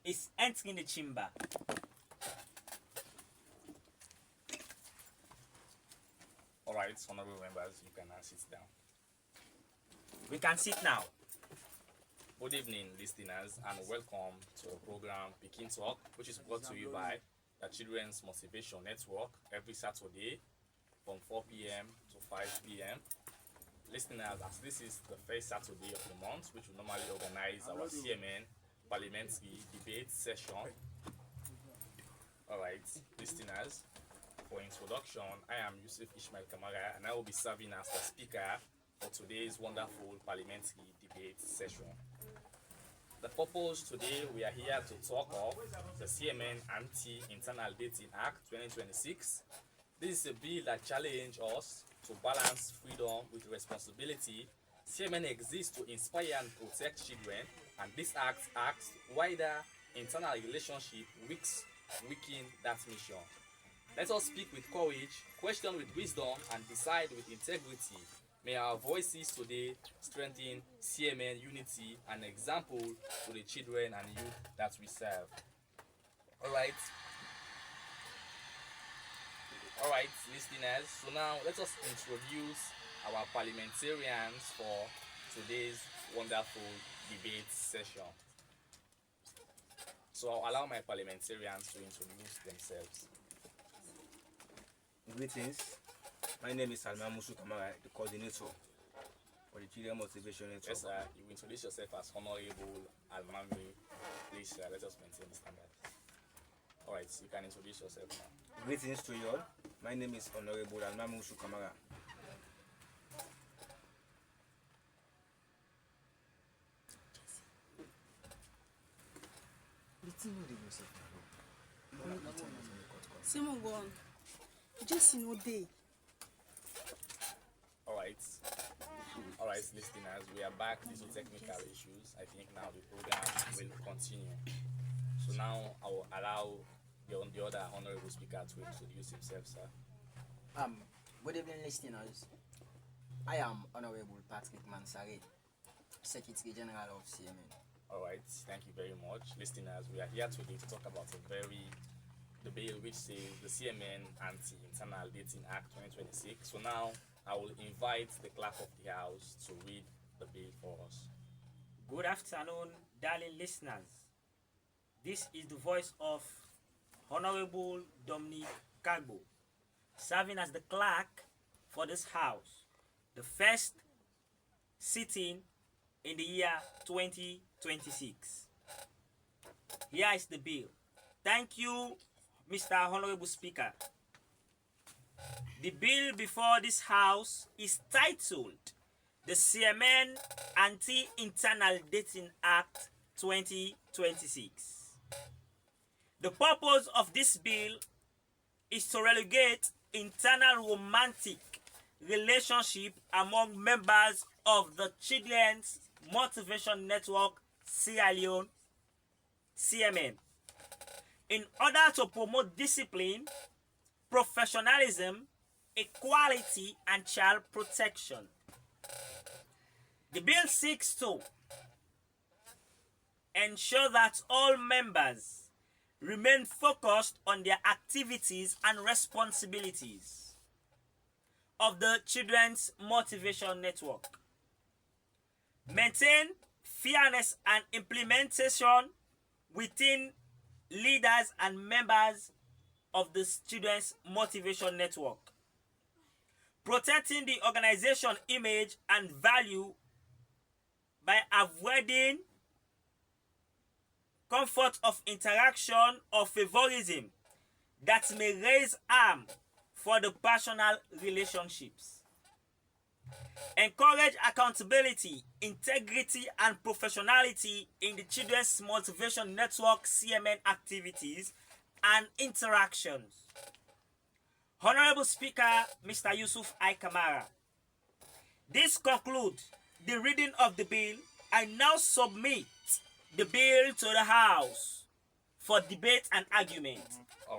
is entering the chamber. All right, honorable members, you can now sit down. We can sit now. Good evening, listeners, and welcome to a program Pikin Talk, which is brought to you by the Children's Motivation Network every Saturday from 4 p.m. to 5 p.m. Listeners, as this is the first Saturday of the month, which we normally organize our CMN parliamentary debate session. All right, listeners, for introduction, I am Yusuf Ishmael Kamara, and I will be serving as the speaker for today's wonderful parliamentary debate session. The purpose today, we are here to talk of the CMN Anti-Internal Dating Act 2026. This is a bill that challenges us to balance freedom with responsibility. CMN exists to inspire and protect children, and this act acts wider internal relationship weaken that mission. Let us speak with courage, question with wisdom, and decide with integrity. May our voices today strengthen CMN unity and example to the children and youth that we serve. All right, listeners. So now let us introduce our parliamentarians for today's wonderful debate session. So I'll allow my parliamentarians to introduce themselves. Greetings. My name is Cmn-Sl, the coordinator for the Children Motivation Network. Yes, sir. You introduce yourself as Honorable Almami. Please, let us maintain the standard. All right, you can introduce yourself now. Greetings to you all. My name is Honorable Cmn-Sl. Simon, go on. Just no day. All right, listeners, we are back due to technical issues. I think now the program will continue. So now I will allow the other honorable speaker to introduce himself, sir. Good evening, listeners. I am Honorable Patrick Mansare, Secretary General of CMN. All right, thank you very much, listeners. We are here today to talk about the bill which says the CMN Anti-Internal Dating Act 2026. So now I will invite the clerk of the house to read the bill for us. Good afternoon, darling listeners. This is the voice of Honorable Dominic Kagbo, serving as the clerk for this house, the first sitting in the year 2026. Here is the bill. Thank you, Mr. Honorable Speaker. The bill before this house is titled the CMN Anti-Internal Dating Act 2026. The purpose of this bill is to relegate internal romantic relationship among members of the Children's Motivation Network Sierra Leone, CMN, in order to promote discipline, professionalism, equality, and child protection. The bill seeks to ensure that all members remain focused on their activities and responsibilities of the Children's Motivation Network, maintain fairness and implementation within leaders and members of the Students Motivation Network, protecting the organization image and value by avoiding comfort of interaction or favorism that may raise harm for the personal relationships. Encourage accountability, integrity, and professionality in the Children's Motivation Network CMN activities and interactions. Honorable Speaker, Mr. Yusuf I. Kamara, this concludes the reading of the bill. I now submit the bill to the House for debate and argument.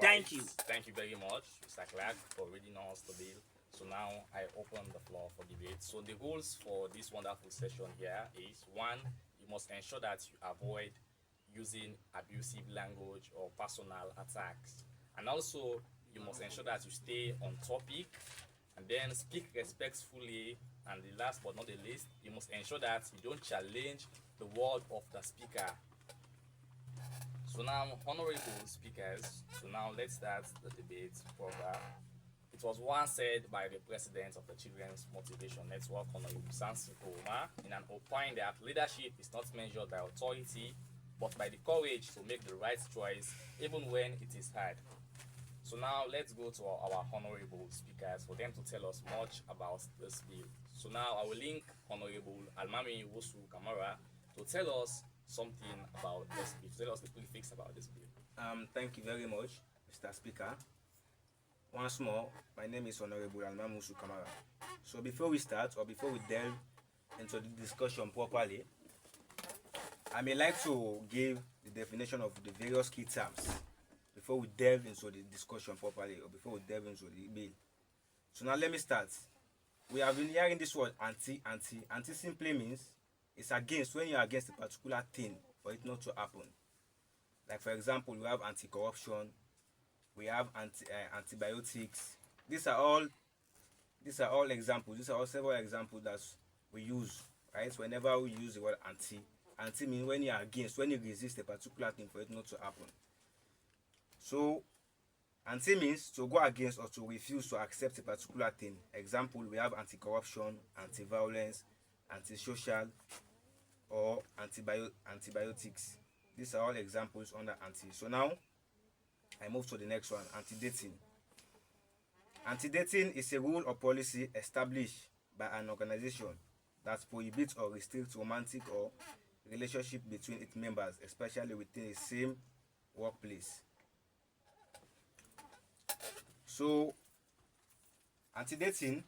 Thank you. Thank you very much, Mr. Clark, for reading us the bill. So now I open the floor for debate. So the goals for this wonderful session here is: one, you must ensure that you avoid using abusive language or personal attacks. And also, you must ensure that you stay on topic and then speak respectfully. And the last but not the least, you must ensure that you don't challenge the word of the speaker. So now, honorable speakers, so now let's start the debate program. It was once said by the president of the Children's Motivation Network, Honorable Samson Koroma, in an opine that leadership is not measured by authority, but by the courage to make the right choice, even when it is hard. So now let's go to our honorable speakers for them to tell us much about this bill. So now I will link Honorable Almami Wosu Kamara to tell us something about this bill, to tell us the prefix about this bill. Thank you very much, Mr. Speaker. Once more, my name is Honorable Almamusu Kamara. So before we start, or before we delve into the discussion properly, I may like to give the definition of the various key terms before we delve into the discussion properly, or before we delve into the bill. So now let me start. We have been hearing this word anti. Anti simply means it's against, when you're against a particular thing for it not to happen. Like for example, we have anti-corruption, we have antibiotics. These are all examples. These are all several examples that we use, right? Whenever we use the word anti. Anti means when you are against, when you resist a particular thing for it not to happen. So anti means to go against or to refuse to accept a particular thing. Example, we have anti-corruption, anti-violence, anti-social, or antibiotics. These are all examples under anti. So now I move to the next one, anti-dating. Anti-dating is a rule or policy established by an organization that prohibits or restricts romantic or relationship between its members, especially within the same workplace. So, anti-dating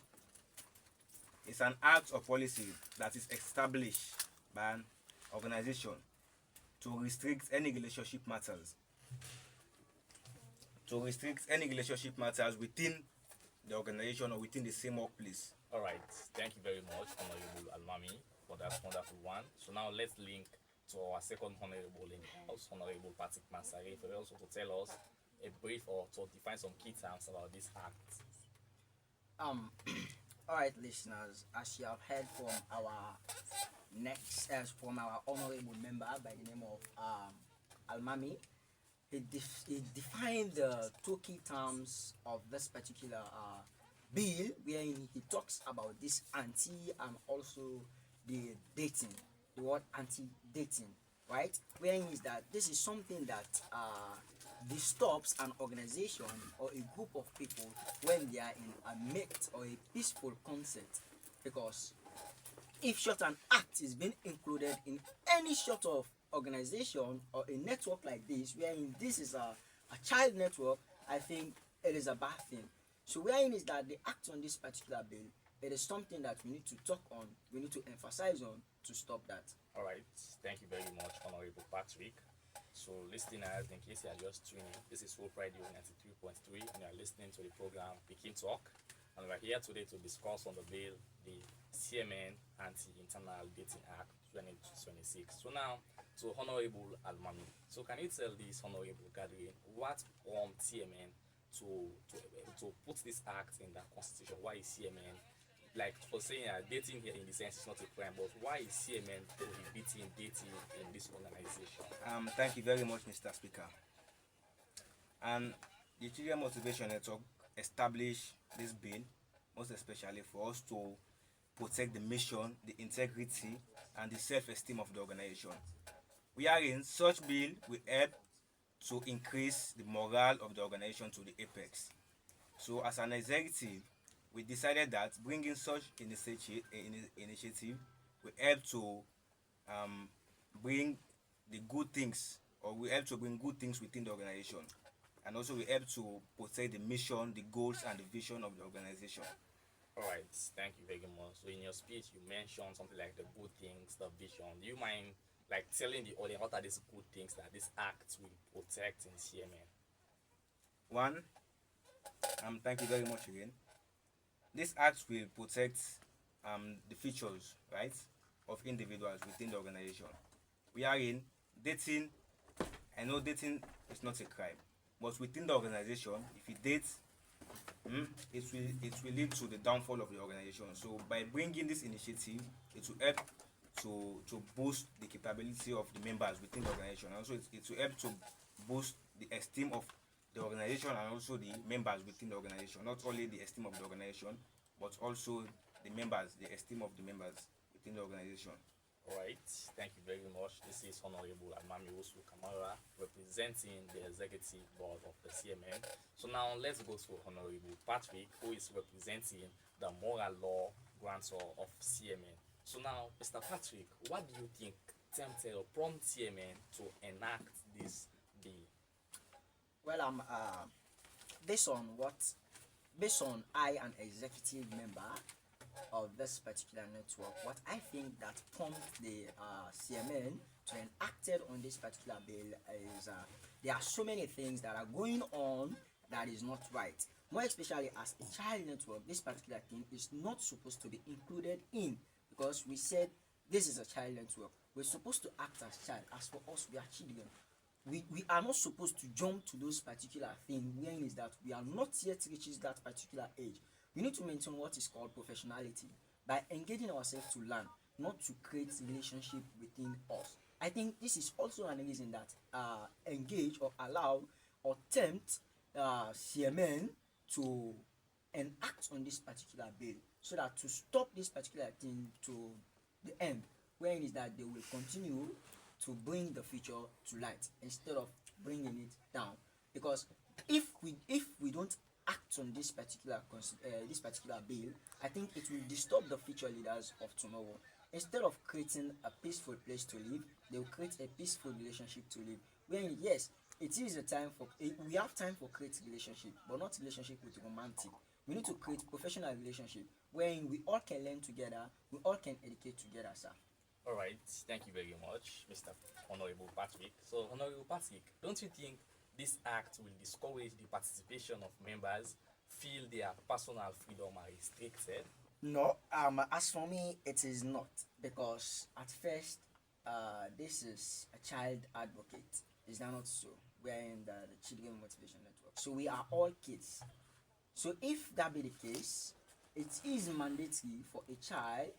is an act or policy that is established by an organization to restrict any relationship matters. Within the organization or within the same workplace. All right, thank you very much, Honorable Almami, for that wonderful one. So now let's link to our second honorable in the house, Honorable Patrick Mansare, for also to tell us a brief or to define some key terms about this act. All right, listeners, as you have heard from our honorable member by the name of Almami, he defined the two key terms of this particular bill, wherein he talks about this anti and also the dating, the word anti-dating, right? Wherein is that this is something that disturbs an organization or a group of people when they are in a mate or a peaceful concert, because if such an act is being included in any sort of organization or a network like this, wherein this is a child network, I think it is a bad thing. So wherein is that the act on this particular bill, it is something that we need to talk on, we need to emphasize on to stop that. All right, thank you very much, Honorable Patrick. So listeners, in case you are just tuning in, this is Hope Radio 93.3 and you are listening to the program Pikin Talk. And we're here today to discuss on the bill, the CMN Anti-Internal Dating Act 2026. So now, to Honorable Almami. So can you tell this Honorable gathering what prompted CMN to put this act in the constitution? Why is CMN, like for saying dating here in the sense is not a crime, but why is CMN prohibiting dating in this organization? Thank you very much, Mr. Speaker. And the Children Motivation Network established this bill most especially for us to protect the mission, the integrity, and the self-esteem of the organization. We are in such bill will help to increase the morale of the organization to the apex. So as an executive, we decided that bringing such initiative will help to bring the good things, or will help to bring good things within the organization, and also will help to protect the mission, the goals, and the vision of the organization. All right, thank you very much. So in your speech, you mentioned something like the good things, the vision. Do you mind like telling the audience what are these good things that this act will protect in CMN? One, thank you very much again. This act will protect the features, right, of individuals within the organization. We are in dating I know dating is not a crime, but within the organization, if you date, it will lead to the downfall of the organization. So by bringing this initiative, it will help to boost the capability of the members within the organization. Also, it will help to boost the esteem of the organization and also the members within the organization. Not only the esteem of the organization, but also the members, the esteem of the members within the organization. Alright, thank you very much. This is Honorable Almami Osu Kamara representing the executive board of the CMN. So now let's go to Honorable Patrick, who is representing the moral law grantor of CMN. So now, Mr. Patrick, what do you think tempted or prompted CMN to enact this bill? Well, based on I, an executive member of this particular network, what I think that prompted the CMN to enact on this particular bill is there are so many things that are going on that is not right. More especially as a child network, this particular thing is not supposed to be included in, because we said this is a child network. We're supposed to act as child. As for us, we are children. We are not supposed to jump to those particular things when is that we are not yet reached that particular age. We need to maintain what is called professionality by engaging ourselves to learn, not to create relationship within us. I think this is also an reason that engage or allow or tempt CMN to enact on this particular bill, so that to stop this particular thing to the end, when is that they will continue to bring the future to light instead of bringing it down. Because if we don't act on this particular bill, I think it will disturb the future leaders of tomorrow. Instead of creating a peaceful place to live, they will create a peaceful relationship to live. When yes, it is a time for we have time for create relationship, but not relationship with romantic. We need to create professional relationship wherein we all can learn together, we all can educate together, sir. Alright, thank you very much, Mr. Honorable Patrick. So, Honorable Patrick, don't you think this act will discourage the participation of members, feel their personal freedom are restricted? No, as for me, it is not, because at first, this is a child advocate. Is that not so? We are in the Children Motivation Network, so we are all kids. So if that be the case, it is mandatory for a child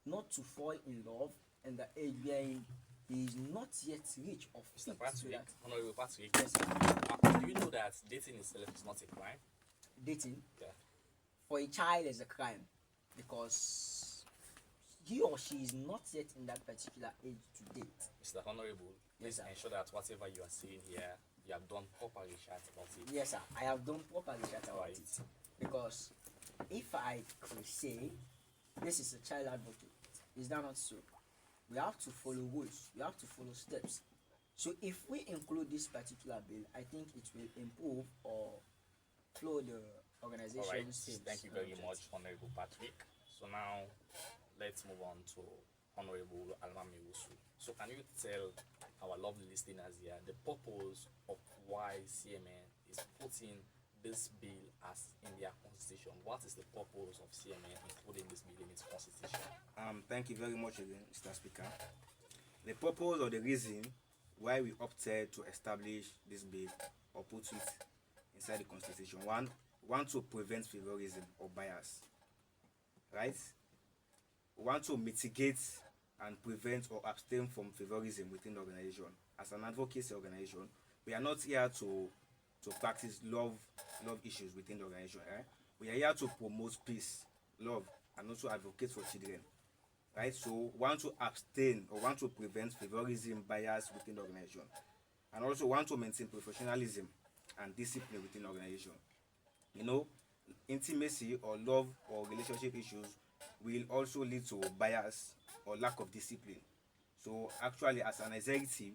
not to fall in love in the age wherein he is not yet rich of Mr. fit, so Patrick, that Honorable Patrick, yes, sir. do you know that dating itself is not a crime? Dating Yeah. for a child is a crime, because he or she is not yet in that particular age to date. Mr. Honorable, please Yes, sir. ensure that whatever you are saying here, you have done proper research about it. Yes, sir. I have done proper research about Right. it, because if I could say this is a child advocate, is that not so? We have to follow rules. We have to follow steps. So if we include this particular bill, I think it will improve or flow the organization's Alright, sales thank you very budget. much, Honorable Patrick. So now, let's move on to Honorable Almami Usu. So can you tell our lovely listeners here the purpose of why CMN is putting this bill as in their constitution? What is the purpose of CMN including this bill in its constitution? Thank you very much again, Mr. Speaker. The purpose or the reason why we opted to establish this bill or put it inside the constitution, one to prevent favorism or bias, right? Want to mitigate and prevent or abstain from favorism within the organization. As an advocacy organization, we are not here to practice love issues within the organization. We are here to promote peace, love, and also advocate for children. Right? So want to abstain or want to prevent favorism, bias within the organization. And also want to maintain professionalism and discipline within the organization. You know, intimacy or love or relationship issues will also lead to bias or lack of discipline. So actually, as an executive,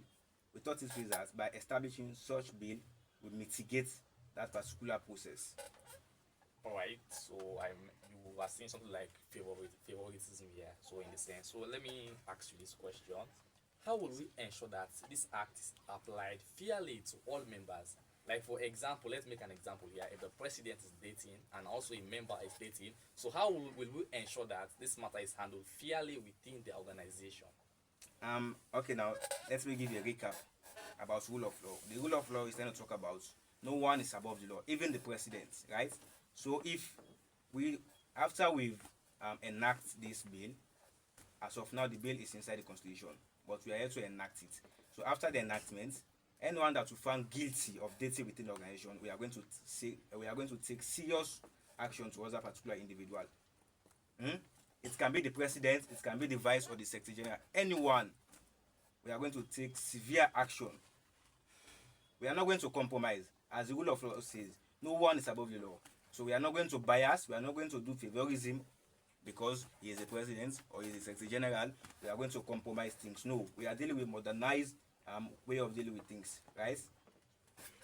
we thought it was that by establishing such bill, we mitigate that particular process. Alright, so you are saying something like favoritism here. So in the sense, so let me ask you this question: how will we ensure that this act is applied fairly to all members? Like for example, let's make an example here. If the president is dating and also a member is dating, so how will we ensure that this matter is handled fairly within the organization? Okay, now let me give you a recap. about rule of law. The rule of law is trying to talk about no one is above the law, even the president, right? So if we, after we've enact this bill, as of now the bill is inside the constitution, but we are here to enact it. So after the enactment, anyone that we found guilty of dating within the organization, we are going to take serious action towards a particular individual. It can be the president, it can be the vice or the secretary general, anyone. We are going to take severe action. We are not going to compromise. As the rule of law says, no one is above the law. So we are not going to bias, we are not going to do favorism because he is a president or he is a secretary general. We are going to compromise things. No, we are dealing with modernized way of dealing with things, right?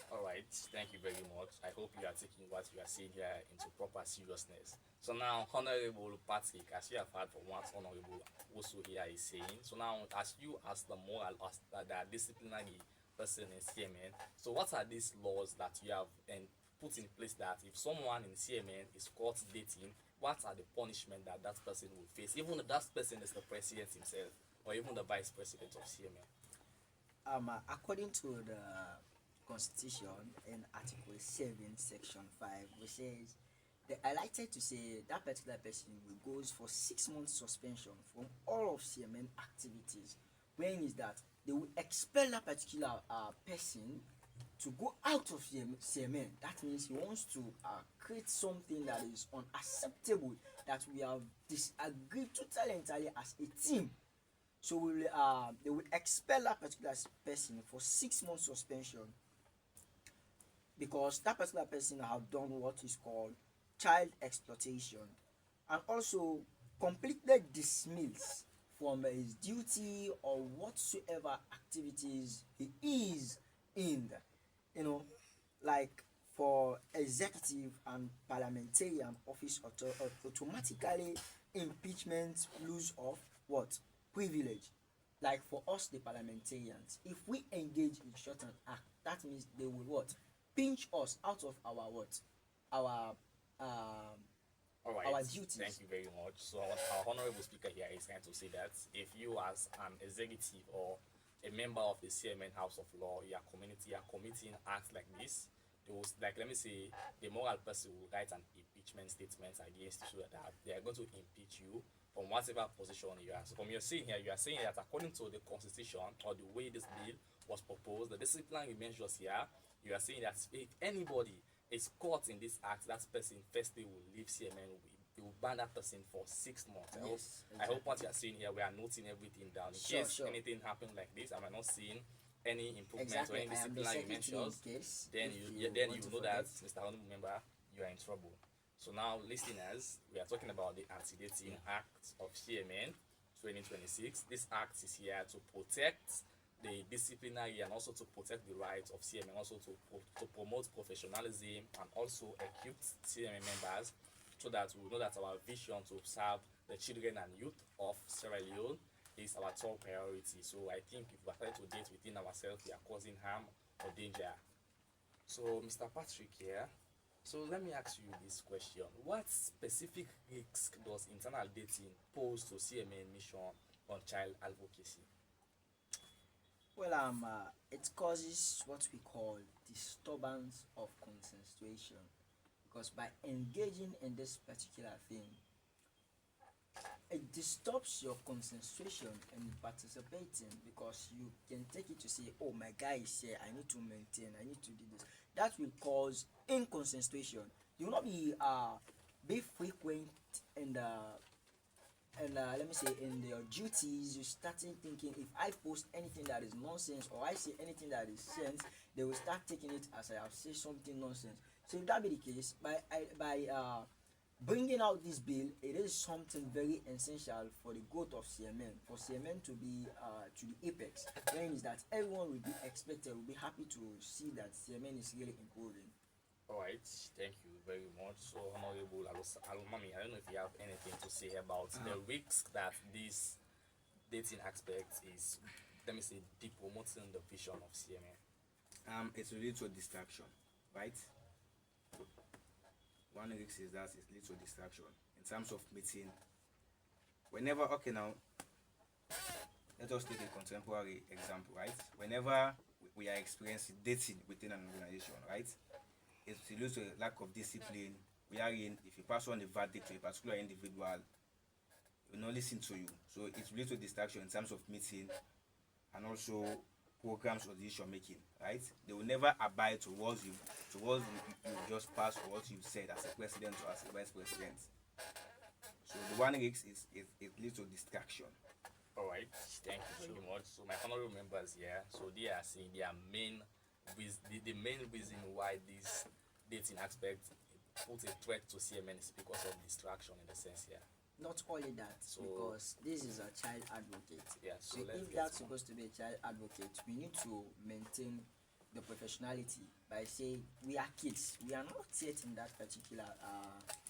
All right, thank you very much. I hope you are taking what you are saying here into proper seriousness. So now, Honorable Patrick, as you have heard from what Honorable also here is saying, so now as you as the moral, as the disciplinary person in CMN, so what are these laws that you have put in place that if someone in CMN is caught dating, what are the punishment that that person will face, even if that person is the president himself or even the vice president of CMN? According to the Constitution in Article 7, Section 5, which says they highlighted to say that particular person will goes for 6 months suspension from all of CMN activities. When is that they will expel that particular person to go out of CMN. That means he wants to create something that is unacceptable, that we have disagreed totally entirely as a team. So they will expel that particular person for 6 months suspension because that particular person have done what is called child exploitation and also completely dismissed from his duty or whatsoever activities he is in. You know, like for executive and parliamentarian office automatically impeachment lose of what privilege. Like for us the parliamentarians, if we engage in such an act, that means they will what pinch us out of our what our All right, our duties. thank you very much. So our honorable speaker here is trying to say that if you as an executive or a member of the CMN House of Law, your community are committing acts like this, those, like let me say, the moral person will write an impeachment statement against you that they are going to impeach you from whatever position you are. So from your saying here, you are saying that according to the constitution or the way this bill was proposed, the disciplinary measures here, you are saying that if anybody is caught in this act, that person firstly will leave CMN. They will ban that person for 6 months. I hope what you are saying here, we are noting everything down. In case anything happens like this, am I not seeing any improvement or any disciplinary measures, then you know that, Mr. Honorable Member, you are in trouble. So now, listeners, we are talking about the Anti-Dating Act of CMN 2026. This act is here to protect the disciplinary and also to protect the rights of CMN, also to promote professionalism and also equip CMN members so that we know that our vision to serve the children and youth of Sierra Leone is our top priority. So I think if we are trying to date within ourselves, we are causing harm or danger. So Mr. Patrick here, so let me ask you this question. What specific risk does internal dating pose to CMN mission on child advocacy? Well, it causes what we call disturbance of consensuation, because by engaging in this particular thing, it disturbs your concentration in participating, because you can take it to say, oh, my guy is here, I need to maintain, I need to do this. That will cause inconcentration. You will not be frequent in the let me say in your duties. You starting thinking, if I post anything that is nonsense or I say anything that is sense, they will start taking it as I have said something nonsense. So if that be the case, by bringing out this bill, it is something very essential for the growth of CMN, for CMN to be to the apex. When is that everyone will be expected, will be happy to see that CMN is really improving. All right, thank you very much. So, Honorable Alumami, I don't know if you have anything to say about the risk that this dating aspect is, let me say, depromoting the vision of CMN. It's related to distraction, right? One risk is that it's related to distraction in terms of meeting. Whenever, okay, now let us take a contemporary example, right? Whenever we are experiencing dating within an organization, right? It leads to a lack of discipline, wherein if you pass on a verdict to a particular individual, he will not listen to you. So it leads to distraction in terms of meeting and also programs or decision making, right? They will never abide to what you just passed or what you said as a president or as a vice president. So the one risk is it leads to distraction. All right, thank you very much. So my honorable members here, so they are saying their the main reason why this dating aspect puts a threat to CMN is because of distraction in the sense here. Not only that, So- because this is a child advocate. Yeah, So so let's if get that's more. supposed to be a child advocate, we need to maintain the professionality by saying we are kids. We are not yet in that particular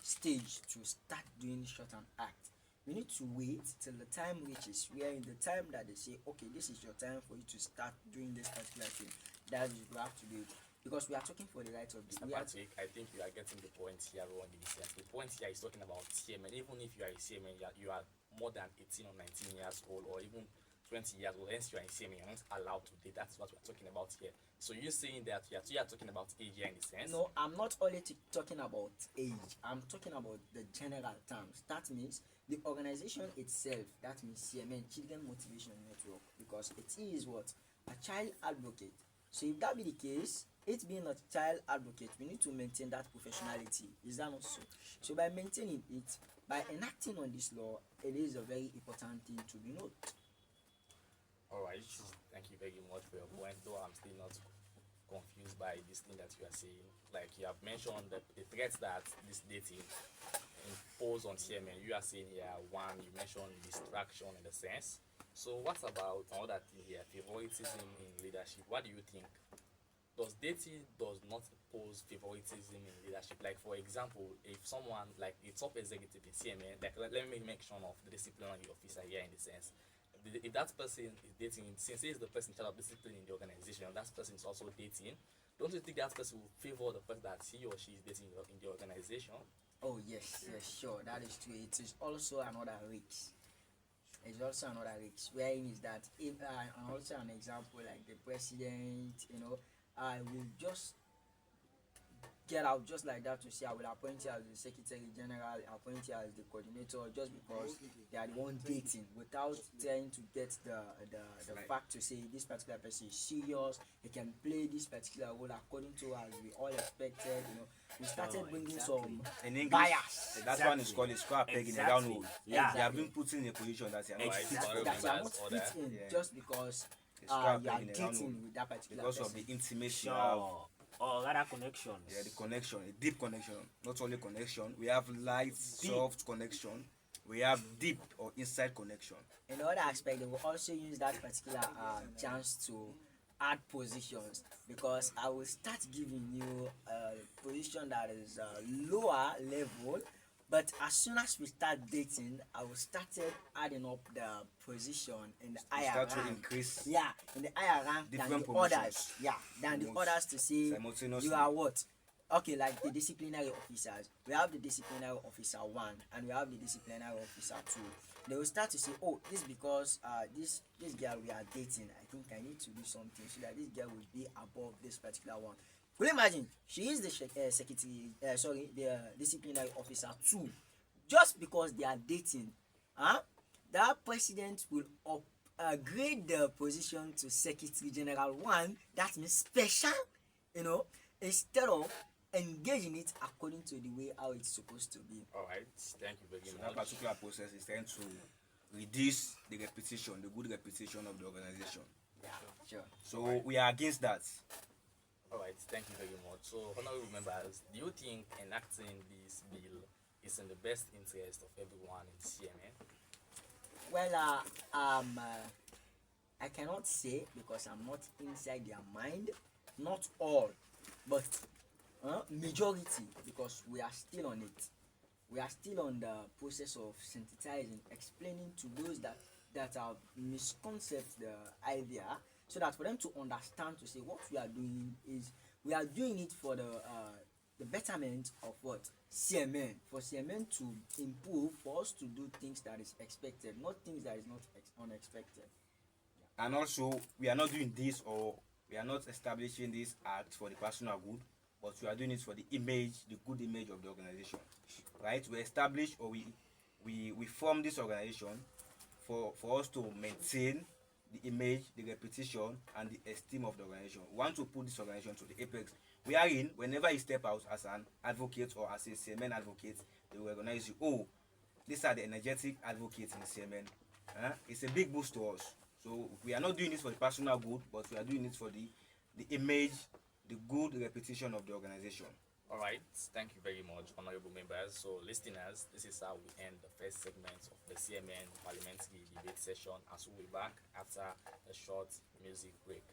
stage to start doing short and act. We need to wait till the time reaches. We are in the time that they say, okay, this is your time for you to start doing this particular thing. That is, you have to do it. Because we are talking for the rights of the Mr. Patrick, I think you are getting the point here wrong in the sense. The point here is talking about CMN. Even if you are a CMN, you are more than 18 or 19 years old or even 20 years old, hence you are in CMN, you're not allowed to date. That's what we're talking about here. So you're saying that you are talking about age here in the sense? No, I'm not only talking about age. I'm talking about the general terms. That means the organization itself. That means CMN, Children Motivation Network, because it is what? A child advocate. So if that be the case, it being a child advocate, we need to maintain that professionality. Is that not so? So by maintaining it, by enacting on this law, it is a very important thing to be noted. All right, thank you very much for your point, though I'm still not confused by this thing that you are saying. Like you have mentioned the threats that this dating impose on CMN. You are saying here, one, you mentioned distraction in the sense. So what about another thing here, favoritism in leadership? What do you think? Does dating does not pose favoritism in leadership? Like for example, if someone like a top executive in CMN, like let me make mention of the disciplinary officer here in the sense, if that person is dating, since he is the person in charge of discipline in the organization, that person is also dating, don't you think that person will favor the person that he or she is dating in the organization? Oh yes, sure, that is true. It is also another risk. It's also another risk. Wherein is that if and also an example like the president, I will just get out just like that to say I will appoint you as the secretary general, appoint you as the coordinator just because they are the one dating without trying to get the fact to say this particular person is serious, he can play this particular role according to as we all expected. We started bringing some In English, bias. that one is called a square peg in a round hole. Yeah. They have been put in a position that they are not Right. fit Sorry, for. that you are not members, order. fit in Yeah. just because A square you are peg in a round hole. dating with that particular Because person. of the intimacy you have. Sure. Or rather connections. Yeah, the connection, a deep connection. Not only connection, we have light, Deep. soft connection. We have deep or inside connection. In other aspect, they will also use that particular chance to add positions because I will start giving you a position that is lower level, but as soon as we start dating, I will start adding up the position in the We higher start to rank. increase. Yeah, in the higher rank than Different the promotions. others. Yeah, than the Promote others to say simultaneously. you are what? Okay, like the disciplinary officers. We have the disciplinary officer 1 and we have the disciplinary officer 2. They will start to say, oh, this because this girl we are dating, I think I need to do something so that this girl will be above this particular one. Could you imagine? She is the secretary, the disciplinary officer 2. Just because they are dating, that president will upgrade the position to secretary general 1. That means special, instead of engaging it according to the way how it's supposed to be. All right, thank you very So that much. particular process is trying to reduce the reputation, the good reputation of the organization. Yeah, sure. So we are against that. All right, thank you very much. So, honorable members, do you think enacting this bill is in the best interest of everyone in CMN? Well, I cannot say because I'm not inside their mind. Not all, but majority, because we are still on it. We are still on the process of synthesizing, explaining to those that have misconceived the idea, so that for them to understand, to say what we are doing is we are doing it for the betterment of what CMN, for CMN to improve, for us to do things that is expected, not things that is not unexpected. And also, we are not doing this or We are not establishing this act for the personal good, but we are doing it for the image, the good image of the organization. Right? We establish or we form this organization for us to maintain the image, the reputation, and the esteem of the organization. We want to put this organization to the apex. Wherein, whenever you step out as an advocate or as a CMN advocate, they will recognize you. Oh, these are the energetic advocates in CMN. It's a big boost to us. So we are not doing this for the personal good, but we are doing it for the image, the good reputation of the organization. All right, thank you very much, honorable members. So, listeners, this is how we end the first segment of the CMN Parliamentary Debate Session, as we'll be back after a short music break.